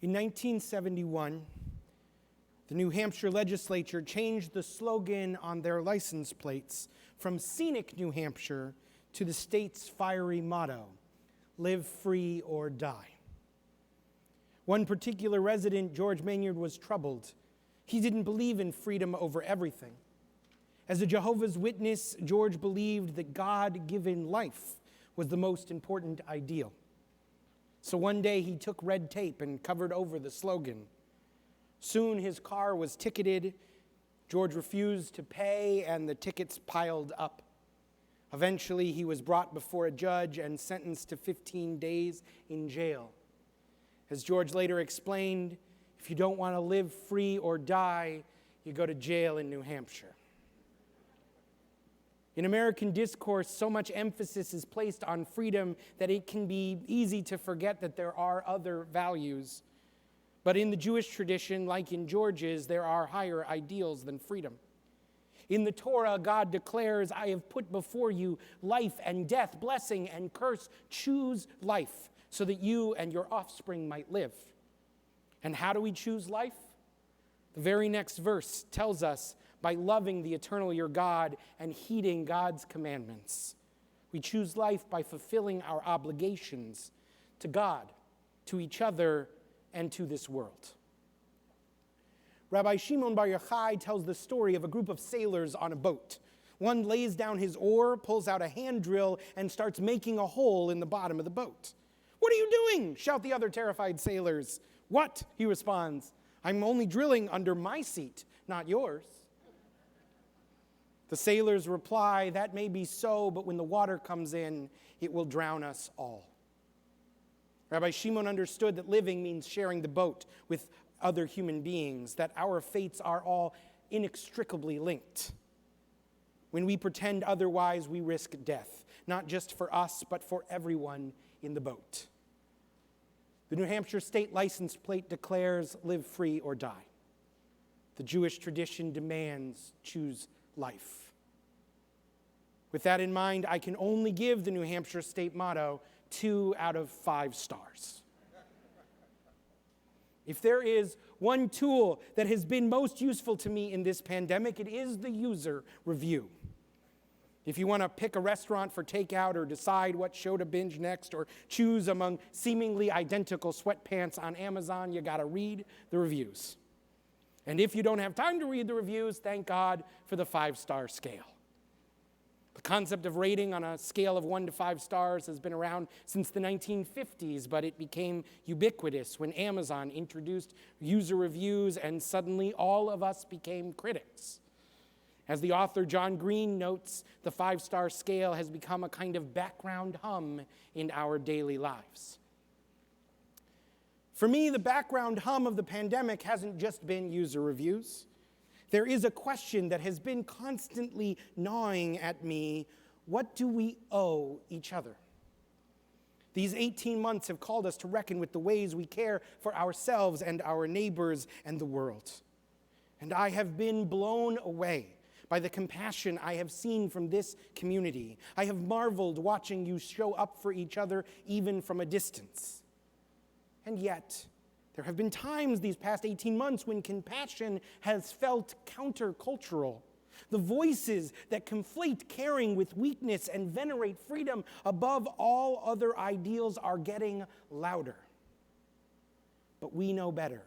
In 1971, the New Hampshire legislature changed the slogan on their license plates from Scenic New Hampshire to the state's fiery motto, "Live free or die." One particular resident, George Maynard, was troubled. He didn't believe in freedom over everything. As a Jehovah's Witness, George believed that God-given life was the most important ideal. So one day he took red tape and covered over the slogan. Soon his car was ticketed. George refused to pay, and the tickets piled up. Eventually, he was brought before a judge and sentenced to 15 days in jail. As George later explained, if you don't want to live free or die, you go to jail in New Hampshire. In American discourse, so much emphasis is placed on freedom that it can be easy to forget that there are other values. But in the Jewish tradition, like in George's, there are higher ideals than freedom. In the Torah, God declares, "I have put before you life and death, blessing and curse. Choose life, so that you and your offspring might live." And how do we choose life? The very next verse tells us, by loving the eternal your God and heeding God's commandments. We choose life by fulfilling our obligations to God, to each other, and to this world. Rabbi Shimon Bar Yochai tells the story of a group of sailors on a boat. One lays down his oar, pulls out a hand drill, and starts making a hole in the bottom of the boat. "What are you doing?" shout the other terrified sailors. "What?" he responds. "I'm only drilling under my seat, not yours." The sailors reply, "That may be so, but when the water comes in, it will drown us all." Rabbi Shimon understood that living means sharing the boat with other human beings, that our fates are all inextricably linked. When we pretend otherwise, we risk death, not just for us, but for everyone in the boat. The New Hampshire state license plate declares, "Live free or die." The Jewish tradition demands, "Choose life." With that in mind, I can only give the New Hampshire state motto 2 out of 5 stars. If there is one tool that has been most useful to me in this pandemic, it is the user review. If you want to pick a restaurant for takeout or decide what show to binge next or choose among seemingly identical sweatpants on Amazon, you got to read the reviews. And if you don't have time to read the reviews, thank God for the 5-star scale. The concept of rating on a scale of 1 to 5 stars has been around since the 1950s, but it became ubiquitous when Amazon introduced user reviews, and suddenly all of us became critics. As the author John Green notes, the 5-star scale has become a kind of background hum in our daily lives. For me, the background hum of the pandemic hasn't just been user reviews. There is a question that has been constantly gnawing at me. What do we owe each other? These 18 months have called us to reckon with the ways we care for ourselves and our neighbors and the world. And I have been blown away by the compassion I have seen from this community. I have marveled watching you show up for each other even from a distance. And yet, there have been times these past 18 months when compassion has felt countercultural. The voices that conflate caring with weakness and venerate freedom above all other ideals are getting louder. But we know better.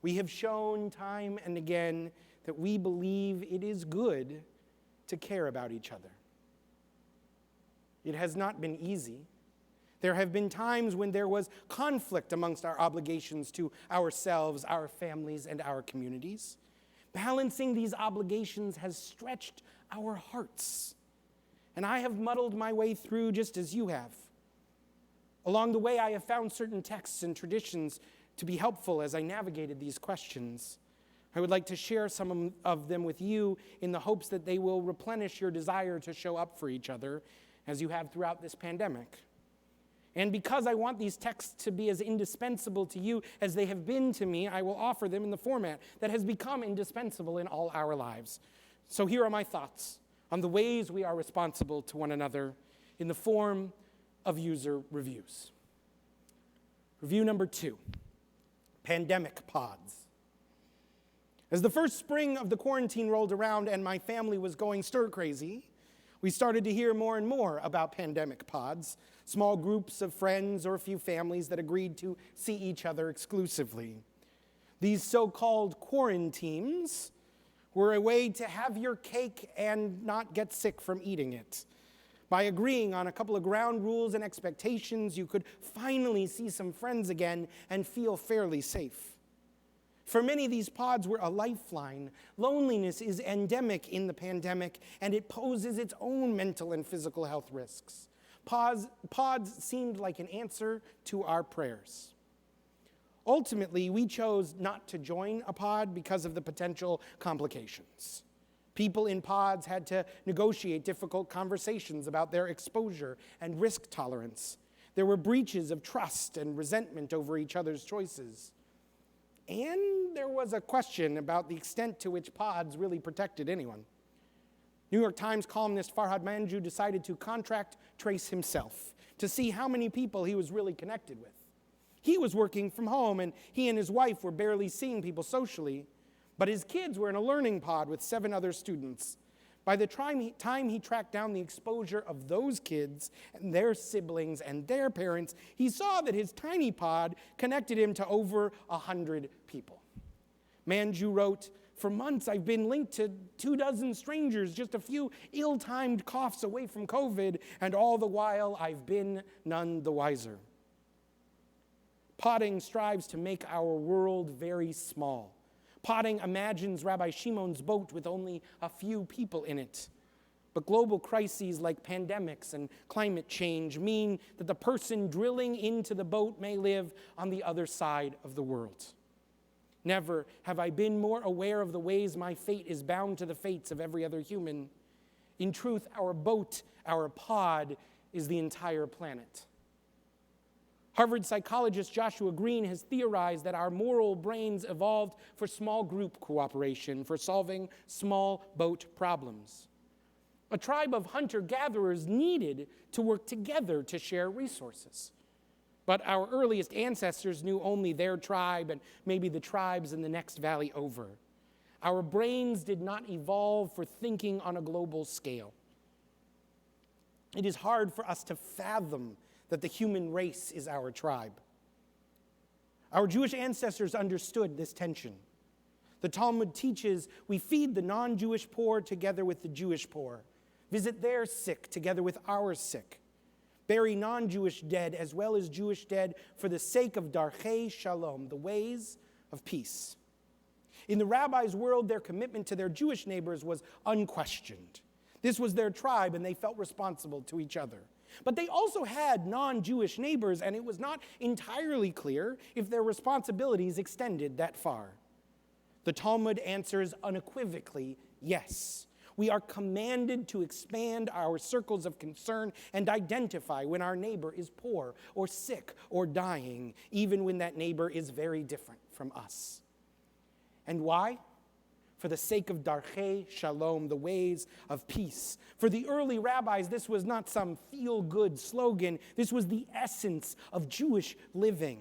We have shown time and again that we believe it is good to care about each other. It has not been easy. There have been times when there was conflict amongst our obligations to ourselves, our families, and our communities. Balancing these obligations has stretched our hearts. And I have muddled my way through just as you have. Along the way, I have found certain texts and traditions to be helpful as I navigated these questions. I would like to share some of them with you in the hopes that they will replenish your desire to show up for each other as you have throughout this pandemic. And because I want these texts to be as indispensable to you as they have been to me, I will offer them in the format that has become indispensable in all our lives. So here are my thoughts on the ways we are responsible to one another in the form of user reviews. Review number 2. pandemic pods. As the first spring of the quarantine rolled around and my family was going stir-crazy, we started to hear more and more about pandemic pods, small groups of friends or a few families that agreed to see each other exclusively. These so-called quarantines were a way to have your cake and not get sick from eating it. By agreeing on a couple of ground rules and expectations, you could finally see some friends again and feel fairly safe. For many, these pods were a lifeline. Loneliness is endemic in the pandemic, and it poses its own mental and physical health risks. Pods seemed like an answer to our prayers. Ultimately, we chose not to join a pod because of the potential complications. People in pods had to negotiate difficult conversations about their exposure and risk tolerance. There were breaches of trust and resentment over each other's choices. And there was a question about the extent to which pods really protected anyone. New York Times columnist Farhad Manjoo decided to contract trace himself to see how many people he was really connected with. He was working from home, and he and his wife were barely seeing people socially, but his kids were in a learning pod with 7 other students. By the time he tracked down the exposure of those kids and their siblings and their parents, he saw that his tiny pod connected him to over 100 people. Manjoo wrote, "For months I've been linked to 24 strangers, just a few ill-timed coughs away from COVID, and all the while I've been none the wiser." Podding strives to make our world very small. Podding imagines Rabbi Shimon's boat with only a few people in it. But global crises like pandemics and climate change mean that the person drilling into the boat may live on the other side of the world. Never have I been more aware of the ways my fate is bound to the fates of every other human. In truth, our boat, our pod, is the entire planet. Harvard psychologist Joshua Green has theorized that our moral brains evolved for small group cooperation, for solving small boat problems. A tribe of hunter-gatherers needed to work together to share resources. But our earliest ancestors knew only their tribe and maybe the tribes in the next valley over. Our brains did not evolve for thinking on a global scale. It is hard for us to fathom that the human race is our tribe. Our Jewish ancestors understood this tension. The Talmud teaches we feed the non-Jewish poor together with the Jewish poor, visit their sick together with our sick, bury non-Jewish dead as well as Jewish dead for the sake of darchei shalom, the ways of peace. In the rabbis' world, their commitment to their Jewish neighbors was unquestioned. This was their tribe, and they felt responsible to each other. But they also had non-Jewish neighbors, and it was not entirely clear if their responsibilities extended that far. The Talmud answers unequivocally, yes. We are commanded to expand our circles of concern and identify when our neighbor is poor or sick or dying, even when that neighbor is very different from us. And why? For the sake of darchei shalom, the ways of peace. For the early rabbis, this was not some feel-good slogan. This was the essence of Jewish living.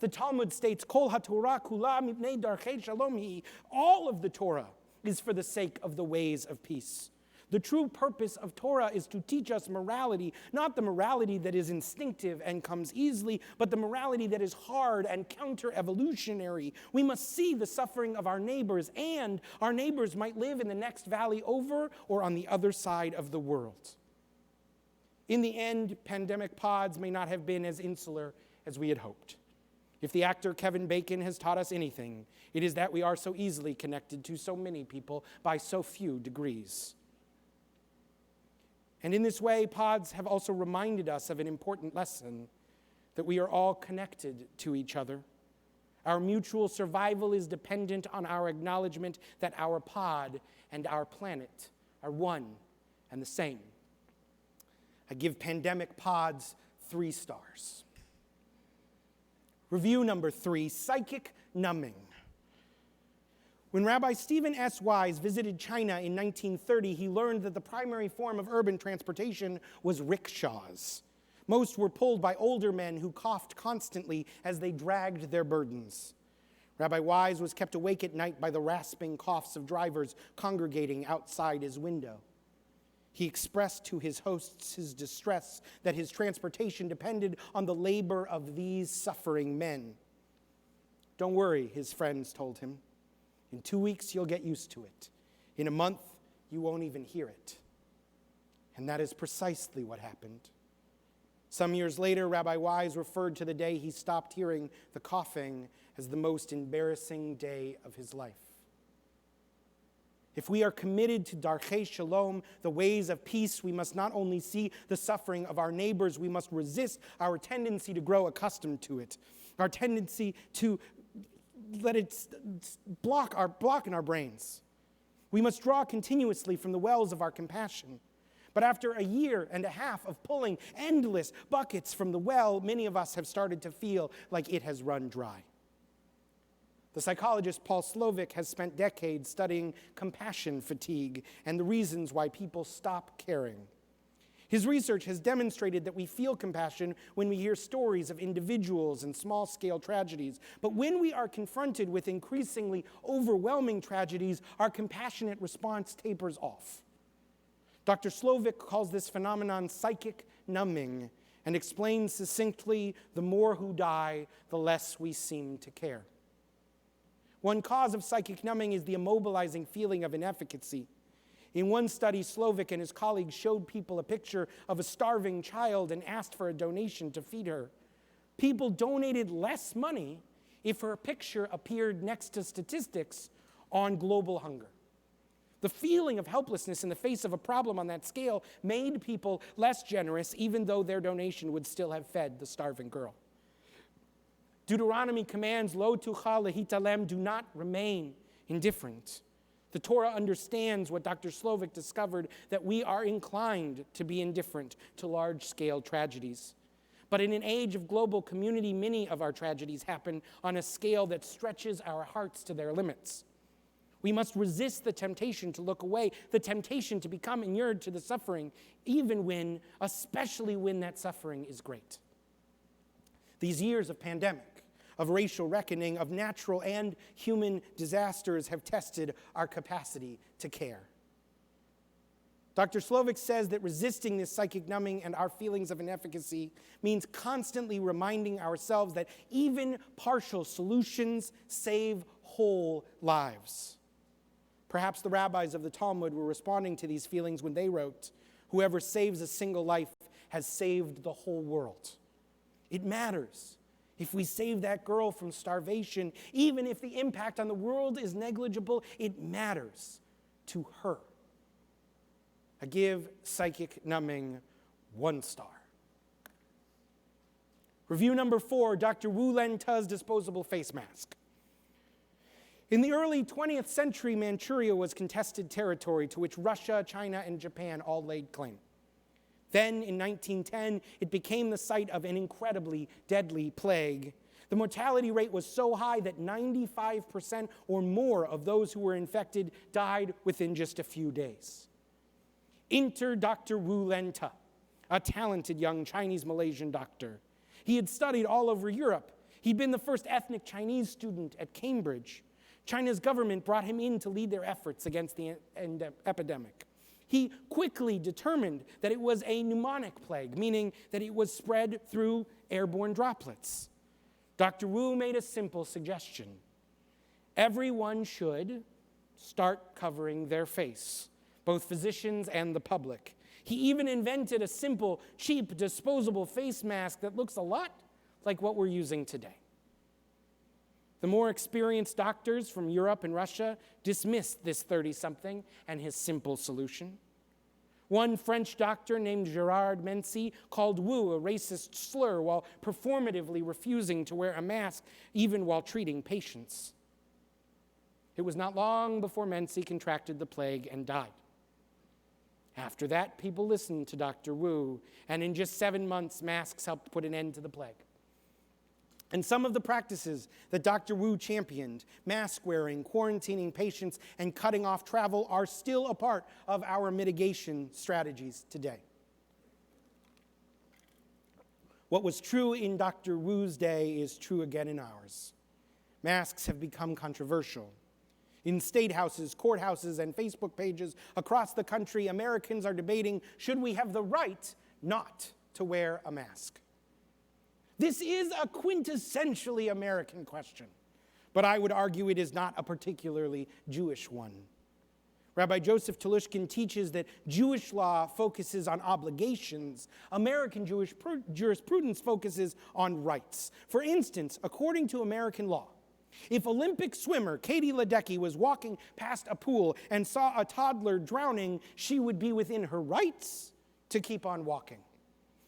The Talmud states, Kol haTorah kula mipnei darchei shalom hi. All of the Torah is for the sake of the ways of peace. The true purpose of Torah is to teach us morality, not the morality that is instinctive and comes easily, but the morality that is hard and counter-evolutionary. We must see the suffering of our neighbors, and our neighbors might live in the next valley over or on the other side of the world. In the end, pandemic pods may not have been as insular as we had hoped. If the actor Kevin Bacon has taught us anything, it is that we are so easily connected to so many people by so few degrees. And in this way, pods have also reminded us of an important lesson, that we are all connected to each other. Our mutual survival is dependent on our acknowledgement that our pod and our planet are one and the same. I give pandemic pods 3 stars. Review number 3, psychic numbing. When Rabbi Stephen S. Wise visited China in 1930, he learned that the primary form of urban transportation was rickshaws. Most were pulled by older men who coughed constantly as they dragged their burdens. Rabbi Wise was kept awake at night by the rasping coughs of drivers congregating outside his window. He expressed to his hosts his distress that his transportation depended on the labor of these suffering men. "Don't worry," his friends told him. "In 2 weeks, you'll get used to it. In a month, you won't even hear it." And that is precisely what happened. Some years later, Rabbi Wise referred to the day he stopped hearing the coughing as the most embarrassing day of his life. If we are committed to Darchei Shalom, the ways of peace, we must not only see the suffering of our neighbors, we must resist our tendency to grow accustomed to it, our tendency to let it block in our brains. We must draw continuously from the wells of our compassion. But after a year and a half of pulling endless buckets from the well, many of us have started to feel like it has run dry. The psychologist Paul Slovic has spent decades studying compassion fatigue and the reasons why people stop caring. His research has demonstrated that we feel compassion when we hear stories of individuals and small-scale tragedies. But when we are confronted with increasingly overwhelming tragedies, our compassionate response tapers off. Dr. Slovic calls this phenomenon psychic numbing and explains succinctly, the more who die, the less we seem to care. One cause of psychic numbing is the immobilizing feeling of inefficacy. In one study, Slovic and his colleagues showed people a picture of a starving child and asked for a donation to feed her. People donated less money if her picture appeared next to statistics on global hunger. The feeling of helplessness in the face of a problem on that scale made people less generous, even though their donation would still have fed the starving girl. Deuteronomy commands, "Lo tuchal lehitalem," do not remain indifferent. The Torah understands what Dr. Slovic discovered, that we are inclined to be indifferent to large-scale tragedies. But in an age of global community, many of our tragedies happen on a scale that stretches our hearts to their limits. We must resist the temptation to look away, the temptation to become inured to the suffering, especially when that suffering is great. These years of pandemic, of racial reckoning, of natural and human disasters have tested our capacity to care. Dr. Slovic says that resisting this psychic numbing and our feelings of inefficacy means constantly reminding ourselves that even partial solutions save whole lives. Perhaps the rabbis of the Talmud were responding to these feelings when they wrote, "Whoever saves a single life has saved the whole world." It matters if we save that girl from starvation, even if the impact on the world is negligible, it matters to her. I give psychic numbing 1 star. Review number 4, Dr. Wu Lenta's disposable face mask. In the early 20th century, Manchuria was contested territory to which Russia, China, and Japan all laid claim. Then, in 1910, it became the site of an incredibly deadly plague. The mortality rate was so high that 95% or more of those who were infected died within just a few days. Enter Dr. Wu Lenta, a talented young Chinese-Malaysian doctor. He had studied all over Europe. He'd been the first ethnic Chinese student at Cambridge. China's government brought him in to lead their efforts against the epidemic. He quickly determined that it was a pneumonic plague, meaning that it was spread through airborne droplets. Dr. Wu made a simple suggestion. Everyone should start covering their face, both physicians and the public. He even invented a simple, cheap, disposable face mask that looks a lot like what we're using today. The more experienced doctors from Europe and Russia dismissed this 30-something and his simple solution. One French doctor named Gerard Mency called Wu a racist slur while performatively refusing to wear a mask even while treating patients. It was not long before Mency contracted the plague and died. After that, people listened to Dr. Wu, and in just 7 months, masks helped put an end to the plague. And some of the practices that Dr. Wu championed, mask wearing, quarantining patients, and cutting off travel, are still a part of our mitigation strategies today. What was true in Dr. Wu's day is true again in ours. Masks have become controversial. In state houses, courthouses, and Facebook pages across the country, Americans are debating, should we have the right not to wear a mask? This is a quintessentially American question, but I would argue it is not a particularly Jewish one. Rabbi Joseph Telushkin teaches that Jewish law focuses on obligations. American Jewish jurisprudence focuses on rights. For instance, according to American law, if Olympic swimmer Katie Ledecky was walking past a pool and saw a toddler drowning, she would be within her rights to keep on walking.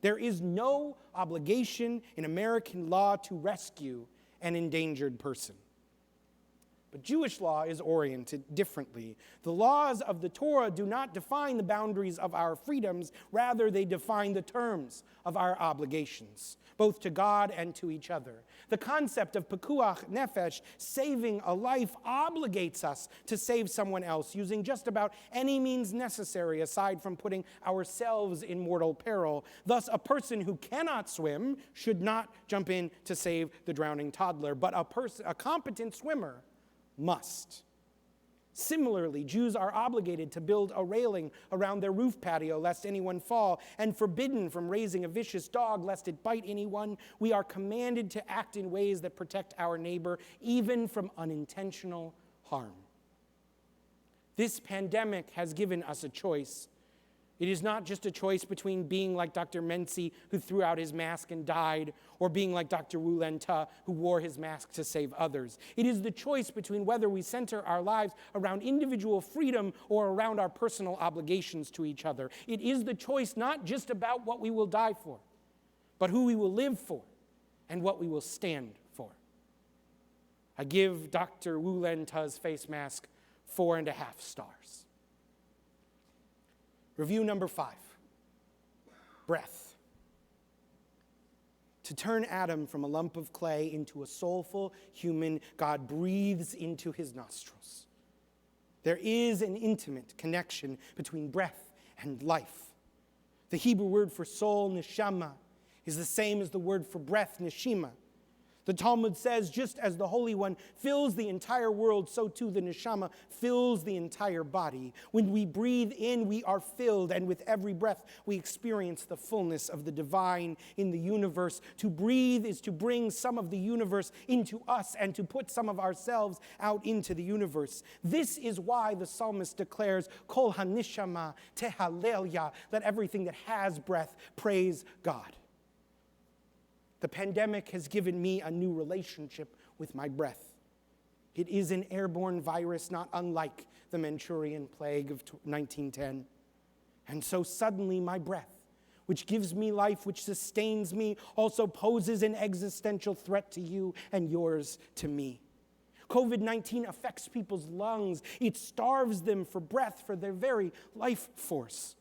There is no obligation in American law to rescue an endangered person. But Jewish law is oriented differently. The laws of the Torah do not define the boundaries of our freedoms. Rather, they define the terms of our obligations, both to God and to each other. The concept of pekuach nefesh, saving a life, obligates us to save someone else using just about any means necessary aside from putting ourselves in mortal peril. Thus, a person who cannot swim should not jump in to save the drowning toddler, but a competent swimmer must. Similarly, Jews are obligated to build a railing around their roof patio lest anyone fall, and forbidden from raising a vicious dog lest it bite anyone. We are commanded to act in ways that protect our neighbor, even from unintentional harm. This pandemic has given us a choice. It is not just a choice between being like Dr. Menzi, who threw out his mask and died, or being like Dr. Wu Lenta, who wore his mask to save others. It is the choice between whether we center our lives around individual freedom or around our personal obligations to each other. It is the choice not just about what we will die for, but who we will live for and what we will stand for. I give Dr. Wu Lenta's face mask 4.5 stars. Review number 5, breath. To turn Adam from a lump of clay into a soulful human, God breathes into his nostrils. There is an intimate connection between breath and life. The Hebrew word for soul, neshama, is the same as the word for breath, neshima. The Talmud says, just as the Holy One fills the entire world, so too the neshama fills the entire body. When we breathe in, we are filled, and with every breath, we experience the fullness of the divine in the universe. To breathe is to bring some of the universe into us and to put some of ourselves out into the universe. This is why the psalmist declares, Kol hanishama tehalelia, let everything that has breath praise God. The pandemic has given me a new relationship with my breath. It is an airborne virus not unlike the Manchurian plague of 1910. And so suddenly my breath, which gives me life, which sustains me, also poses an existential threat to you and yours to me. COVID-19 affects people's lungs. It starves them for breath, for their very life force.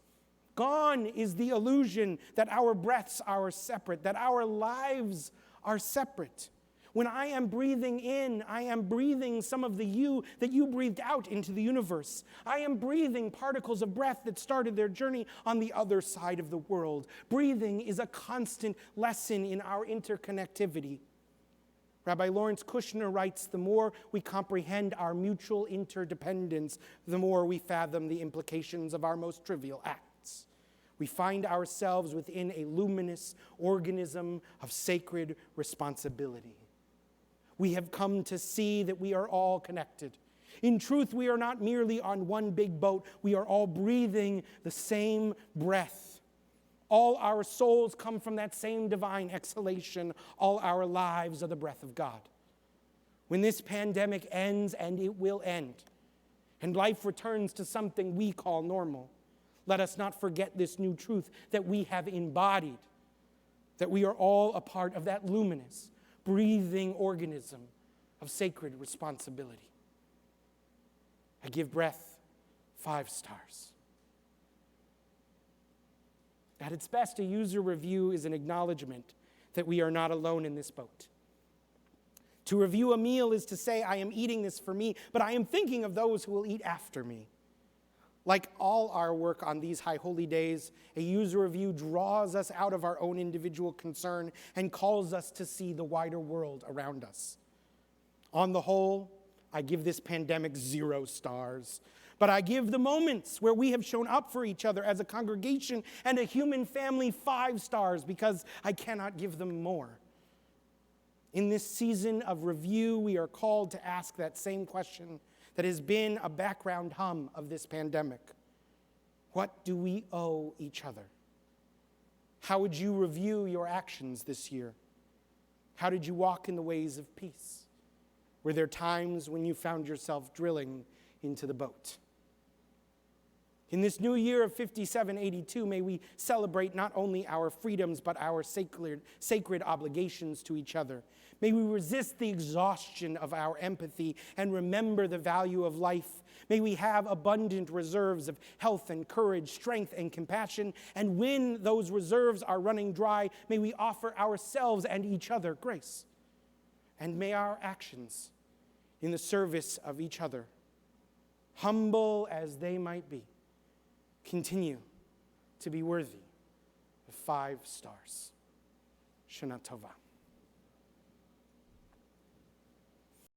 Gone is the illusion that our breaths are separate, that our lives are separate. When I am breathing in, I am breathing some of the you that you breathed out into the universe. I am breathing particles of breath that started their journey on the other side of the world. Breathing is a constant lesson in our interconnectivity. Rabbi Lawrence Kushner writes, the more we comprehend our mutual interdependence, the more we fathom the implications of our most trivial acts. We find ourselves within a luminous organism of sacred responsibility. We have come to see that we are all connected. In truth, we are not merely on one big boat. We are all breathing the same breath. All our souls come from that same divine exhalation. All our lives are the breath of God. When this pandemic ends, and it will end, and life returns to something we call normal, let us not forget this new truth that we have embodied, that we are all a part of that luminous, breathing organism of sacred responsibility. I give breath 5 stars. At its best, a user review is an acknowledgement that we are not alone in this boat. To review a meal is to say, I am eating this for me, but I am thinking of those who will eat after me. Like all our work on these high holy days, a user review draws us out of our own individual concern and calls us to see the wider world around us. On the whole, I give this pandemic 0 stars. But I give the moments where we have shown up for each other as a congregation and a human family 5 stars, because I cannot give them more. In this season of review, we are called to ask that same question that has been a background hum of this pandemic. What do we owe each other? How would you review your actions this year? How did you walk in the ways of peace? Were there times when you found yourself drilling into the boat? In this new year of 5782, may we celebrate not only our freedoms, but our sacred obligations to each other. May we resist the exhaustion of our empathy and remember the value of life. May we have abundant reserves of health and courage, strength and compassion. And when those reserves are running dry, may we offer ourselves and each other grace. And may our actions in the service of each other, humble as they might be, continue to be worthy of 5 stars. Shana Tova.